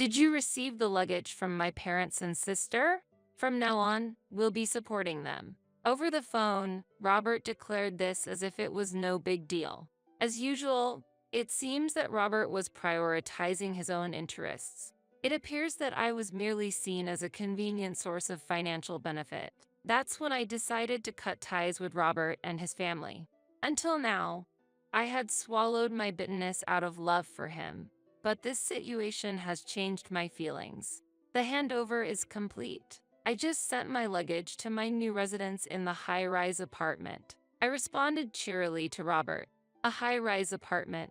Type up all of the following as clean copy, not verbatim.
Did you receive the luggage from my parents and sister? From now on, we'll be supporting them. Over the phone, Robert declared this as if it was no big deal. As usual, it seems that Robert was prioritizing his own interests. It appears that I was merely seen as a convenient source of financial benefit. That's when I decided to cut ties with Robert and his family. Until now, I had swallowed my bitterness out of love for him, but this situation has changed my feelings. The handover is complete. I just sent my luggage to my new residence in the high-rise apartment. I responded cheerily to Robert. A high-rise apartment,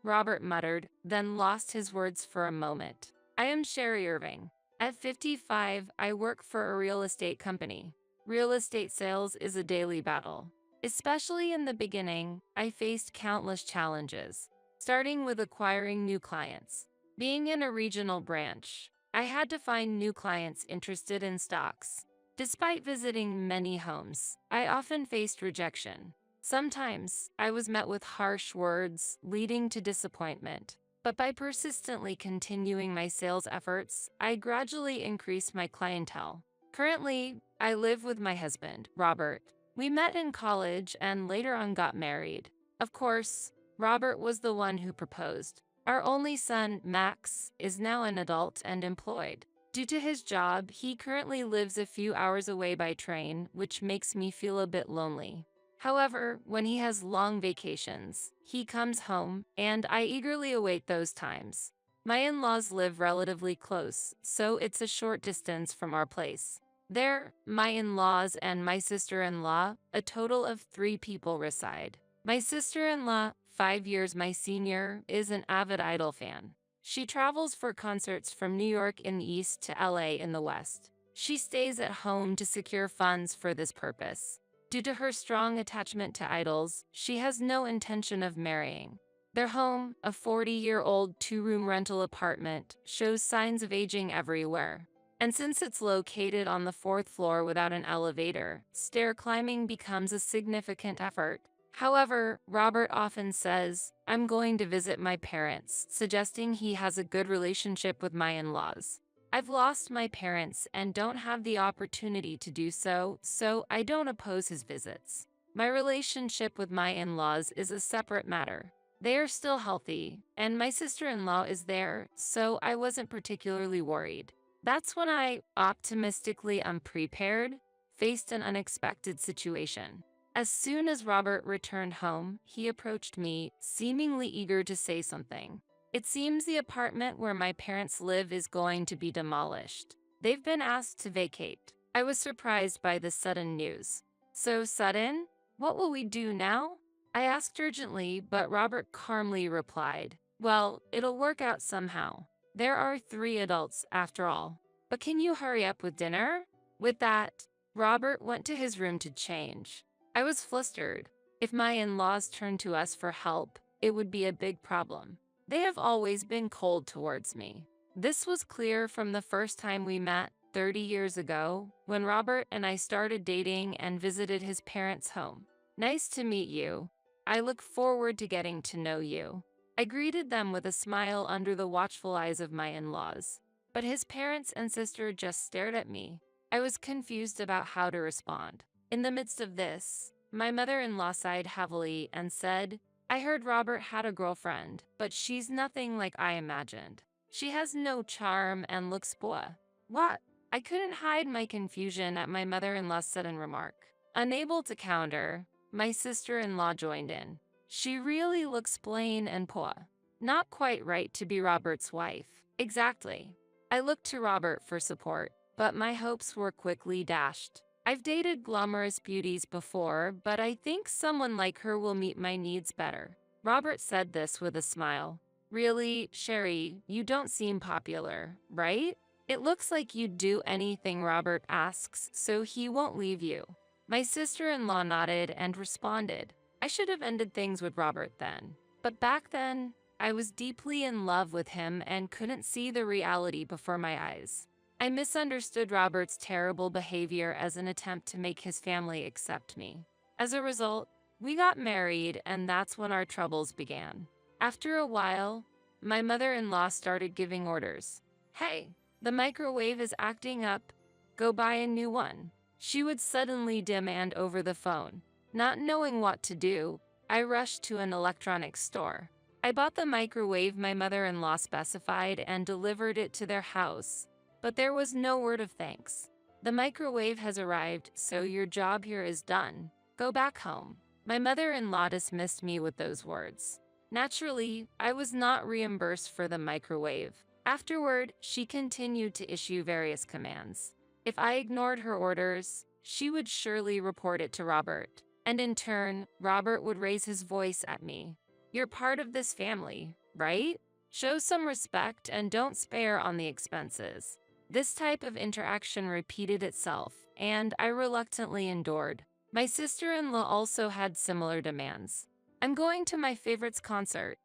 Robert muttered, then lost his words for a moment. I am Sherry Irving. At 55, I work for a real estate company. Real estate sales is a daily battle. Especially in the beginning, I faced countless challenges, starting with acquiring new clients. Being in a regional branch, I had to find new clients interested in stocks. Despite visiting many homes, I often faced rejection. Sometimes, I was met with harsh words, leading to disappointment. But by persistently continuing my sales efforts, I gradually increased my clientele. Currently, I live with my husband, Robert. We met in college and later on got married. Of course, Robert was the one who proposed. Our only son, Max, is now an adult and employed. Due to his job, he currently lives a few hours away by train, which makes me feel a bit lonely. However, when he has long vacations, he comes home, and I eagerly await those times. My in-laws live relatively close, so it's a short distance from our place. There, my in-laws and my sister-in-law, a total of 3 people reside. My sister-in-law, 5 years my senior, is an avid Idol fan. She travels for concerts from New York in the east to LA in the west. She stays at home to secure funds for this purpose. Due to her strong attachment to idols, she has no intention of marrying. Their home, a 40-year-old 2-room rental apartment, shows signs of aging everywhere. And since it's located on the 4th floor without an elevator, stair climbing becomes a significant effort. However, Robert often says, "I'm going to visit my parents," suggesting he has a good relationship with my in-laws. I've lost my parents and don't have the opportunity to do so, so I don't oppose his visits. My relationship with my in-laws is a separate matter. They are still healthy, and my sister-in-law is there, so I wasn't particularly worried. That's when I, optimistically unprepared, faced an unexpected situation. As soon as Robert returned home, he approached me, seemingly eager to say something. It seems the apartment where my parents live is going to be demolished. They've been asked to vacate. I was surprised by this sudden news. So sudden? What will we do now? I asked urgently, but Robert calmly replied, "Well, it'll work out somehow. There are 3 adults, after all. But can you hurry up with dinner?" With that, Robert went to his room to change. I was flustered. If my in-laws turned to us for help, it would be a big problem. They have always been cold towards me. This was clear from the first time we met 30 years ago, when Robert and I started dating and visited his parents' home. "Nice to meet you. I look forward to getting to know you." I greeted them with a smile under the watchful eyes of my in-laws. But his parents and sister just stared at me. I was confused about how to respond. In the midst of this, my mother-in-law sighed heavily and said, "I heard Robert had a girlfriend, but she's nothing like I imagined. She has no charm and looks poor." What? I couldn't hide my confusion at my mother-in-law's sudden remark. Unable to counter, my sister-in-law joined in. "She really looks plain and poor. Not quite right to be Robert's wife." Exactly. I looked to Robert for support, but my hopes were quickly dashed. I've dated glamorous beauties before, but I think someone like her will meet my needs better. Robert said this with a smile. "Really, Sherry, you don't seem popular, right? It looks like you'd do anything Robert asks, so he won't leave you." My sister-in-law nodded and responded, "I should have ended things with Robert then. But back then, I was deeply in love with him and couldn't see the reality before my eyes. I misunderstood Robert's terrible behavior as an attempt to make his family accept me. As a result, we got married, and that's when our troubles began. After a while, my mother-in-law started giving orders. "Hey, the microwave is acting up. Go buy a new one," she would suddenly demand over the phone. Not knowing what to do, I rushed to an electronics store. I bought the microwave my mother-in-law specified and delivered it to their house. But there was no word of thanks. "The microwave has arrived, so your job here is done. Go back home." My mother-in-law dismissed me with those words. Naturally, I was not reimbursed for the microwave. Afterward, she continued to issue various commands. If I ignored her orders, she would surely report it to Robert. And in turn, Robert would raise his voice at me. "You're part of this family, right? Show some respect and don't spare on the expenses." This type of interaction repeated itself, and I reluctantly endured. My sister-in-law also had similar demands. "I'm going to my favorite's concert.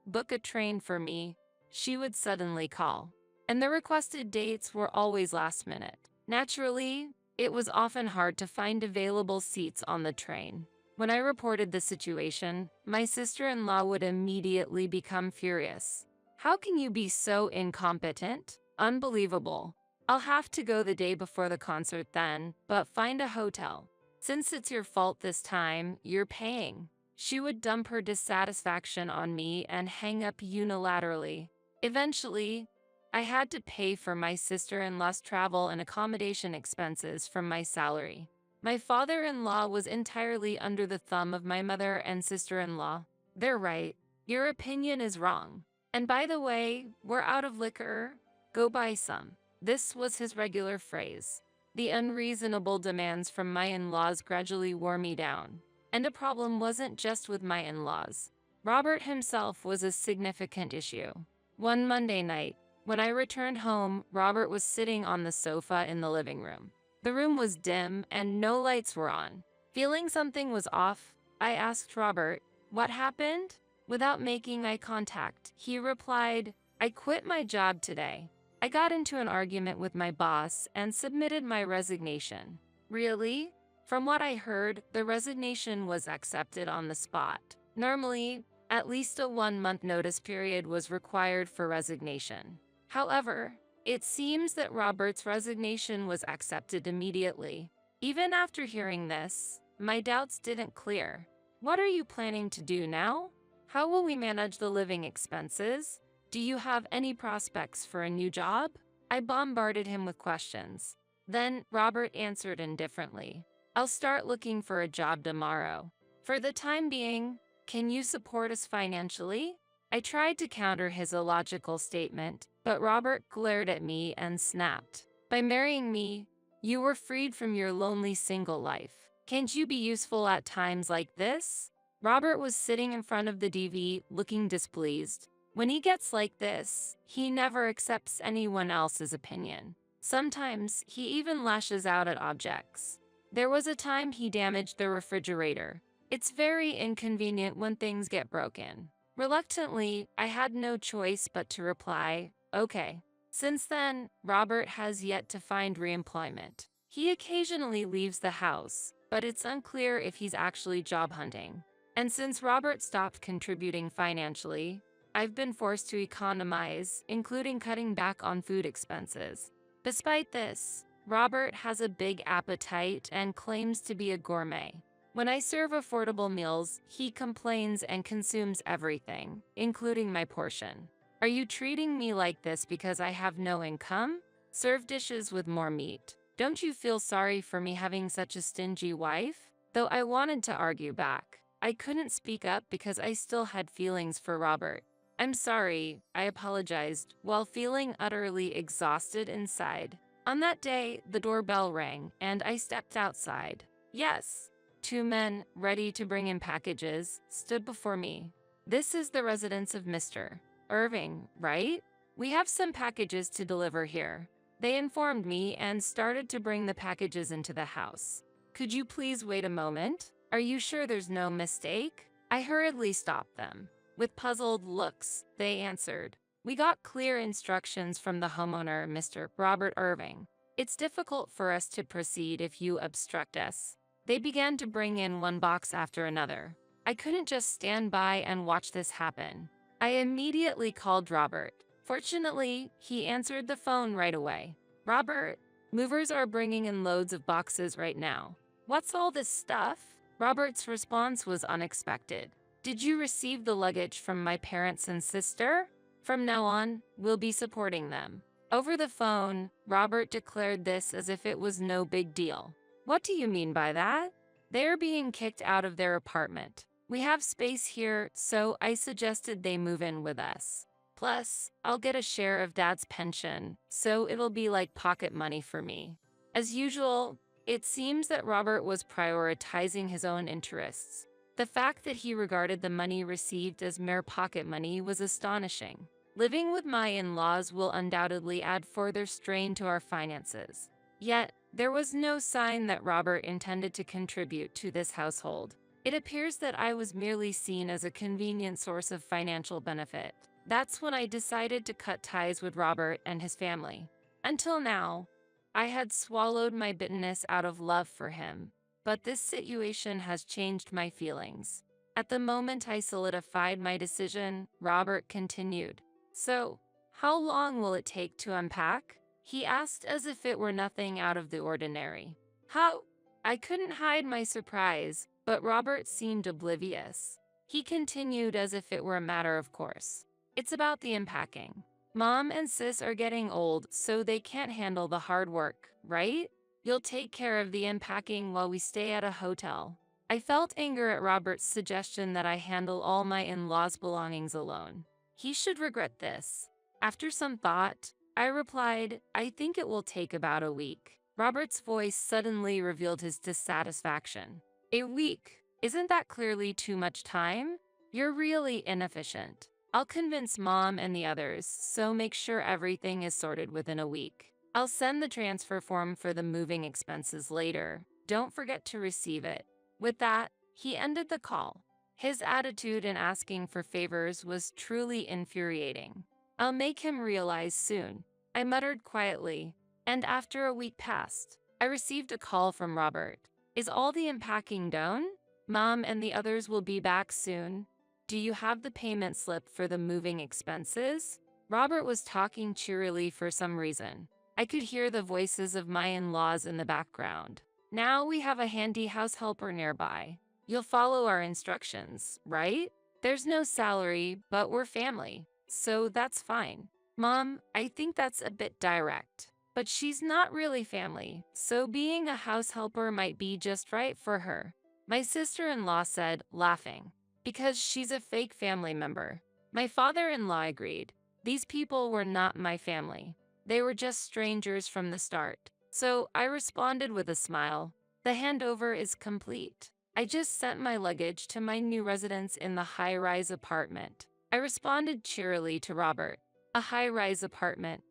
Book a train for me," she would suddenly call. And the requested dates were always last minute. Naturally, it was often hard to find available seats on the train. When I reported the situation, my sister-in-law would immediately become furious. "How can you be so incompetent? Unbelievable. I'll have to go the day before the concert then, but find a hotel. Since it's your fault this time, you're paying." She would dump her dissatisfaction on me and hang up unilaterally. Eventually, I had to pay for my sister-in-law's travel and accommodation expenses from my salary. My father-in-law was entirely under the thumb of my mother and sister-in-law. "They're right. Your opinion is wrong. And by the way, we're out of liquor. Go buy some." This was his regular phrase. The unreasonable demands from my in-laws gradually wore me down. And the problem wasn't just with my in-laws. Robert himself was a significant issue. One Monday night, when I returned home, Robert was sitting on the sofa in the living room. The room was dim and no lights were on. Feeling something was off, I asked Robert, "What happened?" Without making eye contact, he replied, "I quit my job today. I got into an argument with my boss and submitted my resignation." "Really?" From what I heard, the resignation was accepted on the spot. Normally, at least a 1-month notice period was required for resignation. However, it seems that Robert's resignation was accepted immediately. Even after hearing this, my doubts didn't clear. "What are you planning to do now? How will we manage the living expenses? Do you have any prospects for a new job?" I bombarded him with questions. Then Robert answered indifferently, "I'll start looking for a job tomorrow. For the time being, can you support us financially?" I tried to counter his illogical statement, but Robert glared at me and snapped, "By marrying me, you were freed from your lonely single life. Can't you be useful at times like this?" Robert was sitting in front of the TV, looking displeased. When he gets like this, he never accepts anyone else's opinion. Sometimes he even lashes out at objects. There was a time he damaged the refrigerator. It's very inconvenient when things get broken. Reluctantly, I had no choice but to reply, "Okay." Since then, Robert has yet to find reemployment. He occasionally leaves the house, but it's unclear if he's actually job hunting. And since Robert stopped contributing financially, I've been forced to economize, including cutting back on food expenses. Despite this, Robert has a big appetite and claims to be a gourmet. When I serve affordable meals, he complains and consumes everything, including my portion. "Are you treating me like this because I have no income? Serve dishes with more meat. Don't you feel sorry for me having such a stingy wife?" Though I wanted to argue back, I couldn't speak up because I still had feelings for Robert. "I'm sorry," I apologized, while feeling utterly exhausted inside. On that day, the doorbell rang, and I stepped outside. Yes, 2 men, ready to bring in packages, stood before me. "This is the residence of Mr. Irving, right? We have some packages to deliver here." They informed me and started to bring the packages into the house. "Could you please wait a moment? Are you sure there's no mistake?" I hurriedly stopped them. With puzzled looks, they answered, "We got clear instructions from the homeowner, Mr. Robert Irving. It's difficult for us to proceed if you obstruct us." They began to bring in one box after another. I couldn't just stand by and watch this happen. I immediately called Robert. Fortunately, he answered the phone right away. Robert, movers are bringing in loads of boxes right now. What's all this stuff? Robert's response was unexpected. Did you receive the luggage from my parents and sister? From now on, we'll be supporting them. Over the phone, Robert declared this as if it was no big deal. What do you mean by that? They're being kicked out of their apartment. We have space here, so I suggested they move in with us. Plus, I'll get a share of Dad's pension, so it'll be like pocket money for me. As usual, it seems that Robert was prioritizing his own interests. The fact that he regarded the money received as mere pocket money was astonishing. Living with my in-laws will undoubtedly add further strain to our finances. Yet, there was no sign that Robert intended to contribute to this household. It appears that I was merely seen as a convenient source of financial benefit. That's when I decided to cut ties with Robert and his family. Until now, I had swallowed my bitterness out of love for him, but this situation has changed my feelings. At the moment I solidified my decision, Robert continued. So, how long will it take to unpack? He asked as if it were nothing out of the ordinary. How? I couldn't hide my surprise, but Robert seemed oblivious. He continued as if it were a matter of course. It's about the unpacking. Mom and Sis are getting old, so they can't handle the hard work, right? You'll take care of the unpacking while we stay at a hotel. I felt anger at Robert's suggestion that I handle all my in-laws' belongings alone. He should regret this. After some thought, I replied, I think it will take about a week. Robert's voice suddenly revealed his dissatisfaction. A week? Isn't that clearly too much time? You're really inefficient. I'll convince Mom and the others, so make sure everything is sorted within a week. I'll send the transfer form for the moving expenses later. Don't forget to receive it. With that, he ended the call. His attitude in asking for favors was truly infuriating. I'll make him realize soon, I muttered quietly, and after a week passed, I received a call from Robert. Is all the unpacking done? Mom and the others will be back soon. Do you have the payment slip for the moving expenses? Robert was talking cheerily for some reason. I could hear the voices of my in-laws in the background. Now we have a handy house helper nearby. You'll follow our instructions, right? There's no salary, but we're family, so that's fine. Mom, I think that's a bit direct. But she's not really family, so being a house helper might be just right for her. My sister-in-law said, laughing. Because she's a fake family member. My father-in-law agreed. These people were not my family. They were just strangers from the start. So I responded with a smile. The handover is complete. I just sent my luggage to my new residence in the high-rise apartment. I responded cheerily to Robert. A high-rise apartment.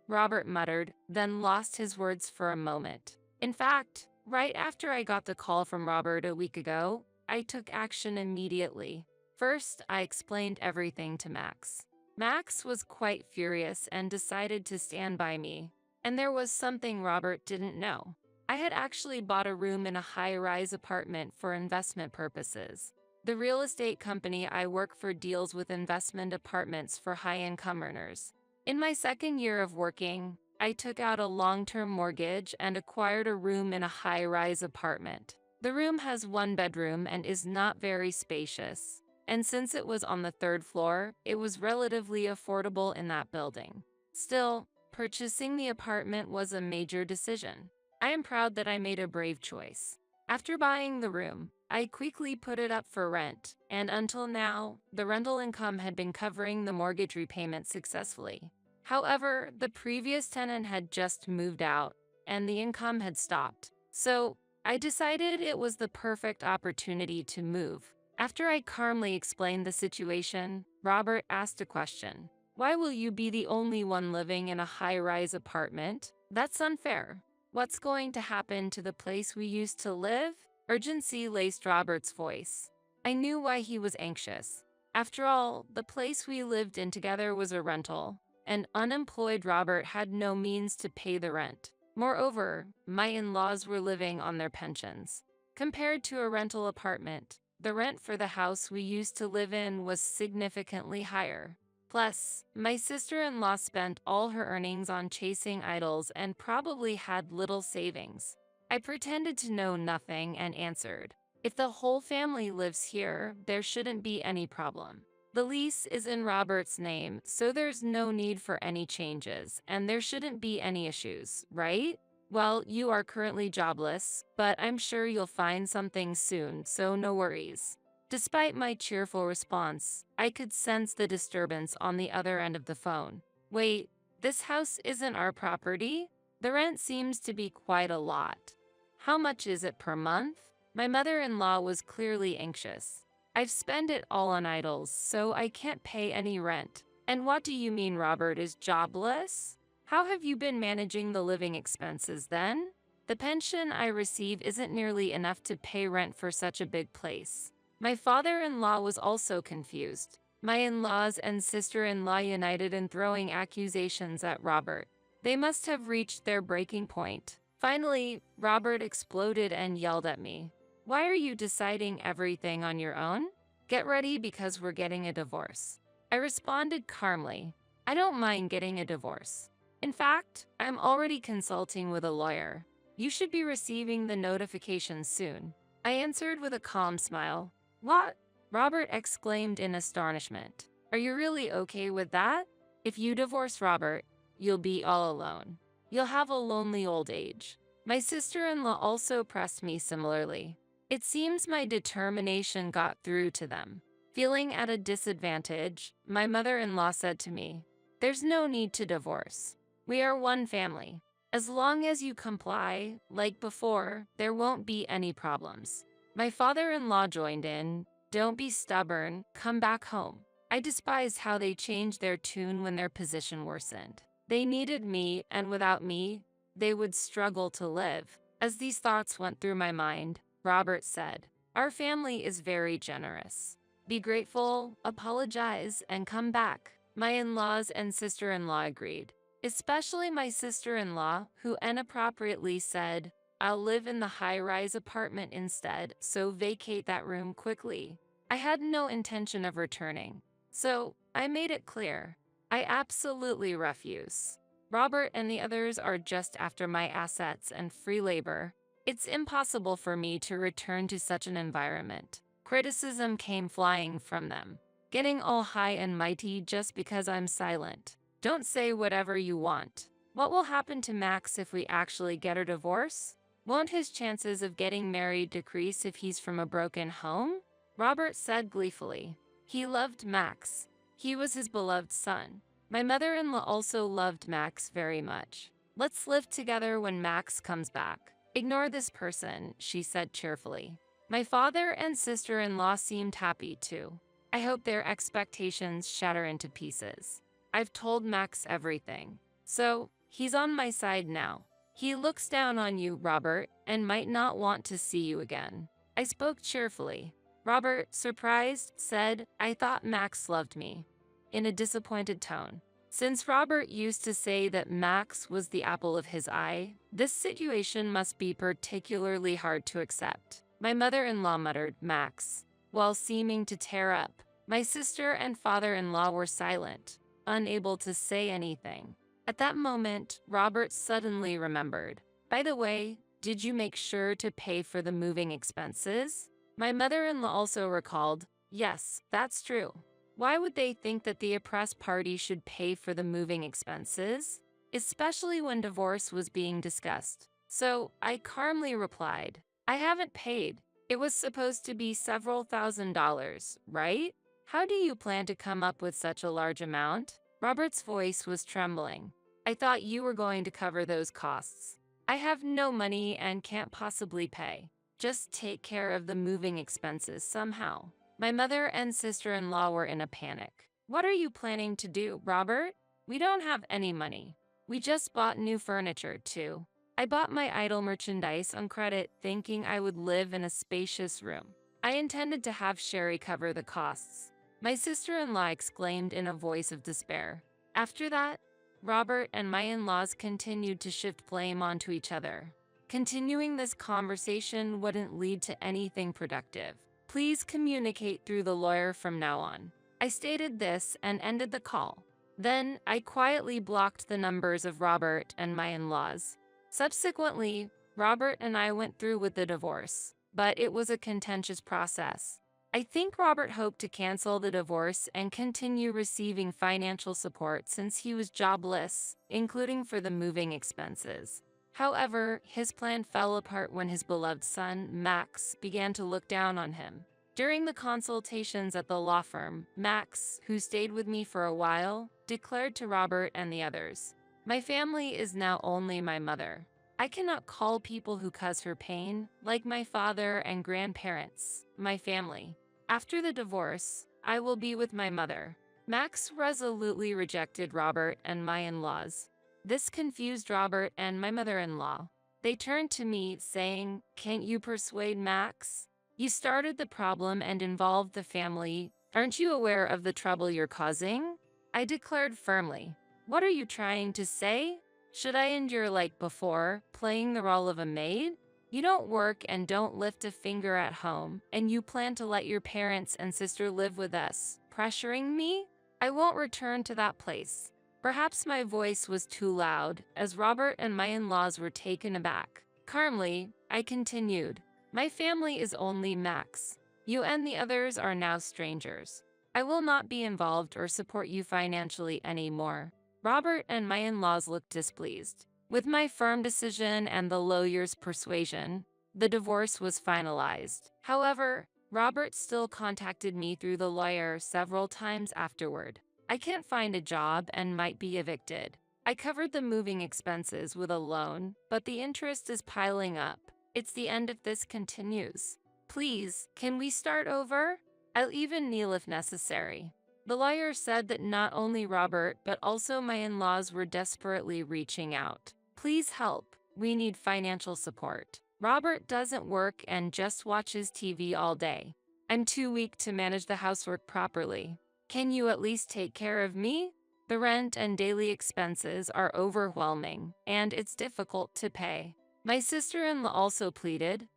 Robert muttered, then lost his words for a moment. In fact, right after I got the call from Robert a week ago, I took action immediately. First, I explained everything to Max. Max was quite furious and decided to stand by me. And there was something Robert didn't know. I had actually bought a room in a high-rise apartment for investment purposes. The real estate company I work for deals with investment apartments for high-income earners. In my second year of working, I took out a long-term mortgage and acquired a room in a high-rise apartment. The room has one bedroom and is not very spacious. And since it was on the third floor, it was relatively affordable in that building. Still, purchasing the apartment was a major decision. I am proud that I made a brave choice. After buying the room, I quickly put it up for rent, and until now, the rental income had been covering the mortgage repayment successfully. However, the previous tenant had just moved out, and the income had stopped. So, I decided it was the perfect opportunity to move. After I calmly explained the situation, Robert asked a question. Why will you be the only one living in a high-rise apartment? That's unfair. What's going to happen to the place we used to live? Urgency laced Robert's voice. I knew why he was anxious. After all, the place we lived in together was a rental, and unemployed Robert had no means to pay the rent. Moreover, my in-laws were living on their pensions. Compared to a rental apartment, the rent for the house we used to live in was significantly higher. Plus, my sister-in-law spent all her earnings on chasing idols and probably had little savings. I pretended to know nothing and answered, "If the whole family lives here, there shouldn't be any problem. The lease is in Robert's name, so there's no need for any changes, and there shouldn't be any issues, right? Well, you are currently jobless, but I'm sure you'll find something soon, so no worries." Despite my cheerful response, I could sense the disturbance on the other end of the phone. "Wait, this house isn't our property? The rent seems to be quite a lot. How much is it per month?" My mother-in-law was clearly anxious. "I've spent it all on idols, so I can't pay any rent." "And what do you mean Robert is jobless? How have you been managing the living expenses then? The pension I receive isn't nearly enough to pay rent for such a big place." My father-in-law was also confused. My in-laws and sister-in-law united in throwing accusations at Robert. They must have reached their breaking point. Finally, Robert exploded and yelled at me. "Why are you deciding everything on your own? Get ready because we're getting a divorce." I responded calmly, "I don't mind getting a divorce. In fact, I'm already consulting with a lawyer. You should be receiving the notification soon." I answered with a calm smile. "What?" Robert exclaimed in astonishment. "Are you really okay with that? If you divorce Robert, you'll be all alone. You'll have a lonely old age." My sister-in-law also pressed me similarly. It seems my determination got through to them. Feeling at a disadvantage, my mother-in-law said to me, "There's no need to divorce. We are one family. As long as you comply, like before, there won't be any problems." My father-in-law joined in. "Don't be stubborn, come back home." I despised how they changed their tune when their position worsened. They needed me, and without me, they would struggle to live. As these thoughts went through my mind, Robert said, "Our family is very generous. Be grateful, apologize, and come back." My in-laws and sister-in-law agreed, especially my sister-in-law, who inappropriately said, "I'll live in the high-rise apartment instead, so vacate that room quickly." I had no intention of returning, so I made it clear. I absolutely refuse. Robert and the others are just after my assets and free labor. It's impossible for me to return to such an environment. Criticism came flying from them, getting all high and mighty just because I'm silent. "Don't say whatever you want. What will happen to Max if we actually get a divorce? Won't his chances of getting married decrease if he's from a broken home?" Robert said gleefully. He loved Max. He was his beloved son. My mother-in-law also loved Max very much. "Let's live together when Max comes back. Ignore this person," she said cheerfully. My father and sister-in-law seemed happy too. I hope their expectations shatter into pieces. I've told Max everything, so he's on my side now. He looks down on you, Robert, and might not want to see you again. I spoke cheerfully. Robert, surprised, said, "I thought Max loved me," in a disappointed tone. Since Robert used to say that Max was the apple of his eye, this situation must be particularly hard to accept. My mother-in-law muttered, "Max," while seeming to tear up. My sister and father-in-law were silent, unable to say anything. At that moment, Robert suddenly remembered. "By the way, did you make sure to pay for the moving expenses?" My mother-in-law also recalled, "Yes, that's true. Why would they think that the oppressed party should pay for the moving expenses? Especially when divorce was being discussed." So I calmly replied, "I haven't paid. It was supposed to be several $1,000s, right? How do you plan to come up with such a large amount?" Robert's voice was trembling. "I thought you were going to cover those costs. I have no money and can't possibly pay. Just take care of the moving expenses somehow." My mother and sister-in-law were in a panic. "What are you planning to do, Robert? We don't have any money. We just bought new furniture, too." I bought my idol merchandise on credit, thinking I would live in a spacious room. I intended to have Sherry cover the costs. My sister-in-law exclaimed in a voice of despair. After that, Robert and my in-laws continued to shift blame onto each other. Continuing this conversation wouldn't lead to anything productive. "Please communicate through the lawyer from now on. I stated this and ended the call. Then, I quietly blocked the numbers of Robert and my in-laws. Subsequently, Robert and I went through with the divorce, but it was a contentious process. I think Robert hoped to cancel the divorce and continue receiving financial support since he was jobless, including for the moving expenses. However, his plan fell apart when his beloved son, Max, began to look down on him. During the consultations at the law firm, Max, who stayed with me for a while, declared to Robert and the others, "My family is now only my mother. I cannot call people who cause her pain, like my father and grandparents, my family. After the divorce, I will be with my mother." Max resolutely rejected Robert and my in-laws. This confused Robert and my mother-in-law. They turned to me, saying, "Can't you persuade Max? You started the problem and involved the family. Aren't you aware of the trouble you're causing?" I declared firmly, "What are you trying to say? Should I endure like before, playing the role of a maid? You don't work and don't lift a finger at home, and you plan to let your parents and sister live with us, pressuring me? I won't return to that place." Perhaps my voice was too loud, as Robert and my in-laws were taken aback. Calmly, I continued, "My family is only Max. You and the others are now strangers. I will not be involved or support you financially anymore." Robert and my in-laws looked displeased. With my firm decision and the lawyer's persuasion, the divorce was finalized. However, Robert still contacted me through the lawyer several times afterward. "I can't find a job and might be evicted. I covered the moving expenses with a loan, but the interest is piling up. It's the end if this continues. Please, can we start over? I'll even kneel if necessary." The lawyer said that not only Robert but also my in-laws were desperately reaching out. "Please help. We need financial support. Robert doesn't work and just watches TV all day. I'm too weak to manage the housework properly. Can you at least take care of me? The rent and daily expenses are overwhelming, and it's difficult to pay." My sister-in-law also pleaded,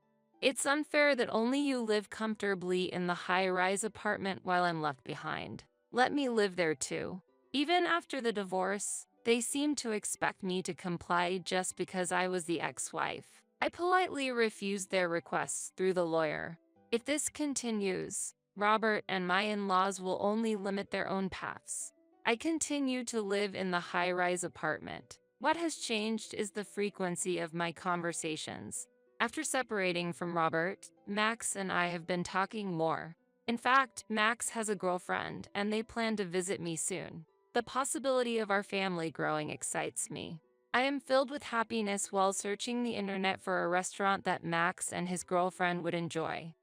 "It's unfair that only you live comfortably in the high-rise apartment while I'm left behind. Let me live there too." Even after the divorce, they seemed to expect me to comply just because I was the ex-wife. I politely refused their requests through the lawyer. If this continues, Robert and my in-laws will only limit their own paths. I continue to live in the high-rise apartment. What has changed is the frequency of my conversations. After separating from Robert, Max and I have been talking more. In fact, Max has a girlfriend, and they plan to visit me soon. The possibility of our family growing excites me. I am filled with happiness while searching the internet for a restaurant that Max and his girlfriend would enjoy.